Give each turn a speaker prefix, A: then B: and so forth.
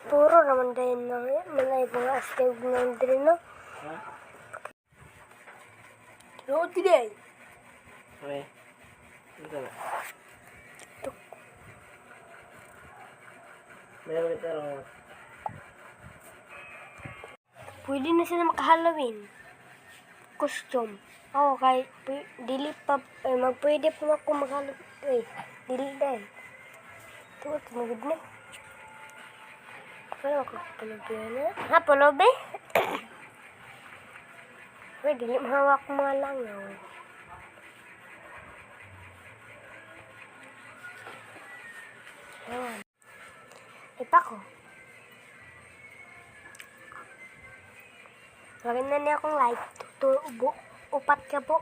A: Puro naman dahil na mga ibang astig ng din, no?
B: Ha?
A: No, today.
B: Okay. Ito na. Meron kita lang.
A: Pwede na sila maka-Halloween. Costume. Oo, kahit dili pa, magpwede pa ako mag-Halloween. Dili dahil. Ito, tumagod na. Pero ako pulubi na. Ha, pulubi? Uy, dili mahawak mga langaw. Ayan. Ipa ko. Lagyan na niya akong light. Upat ka po.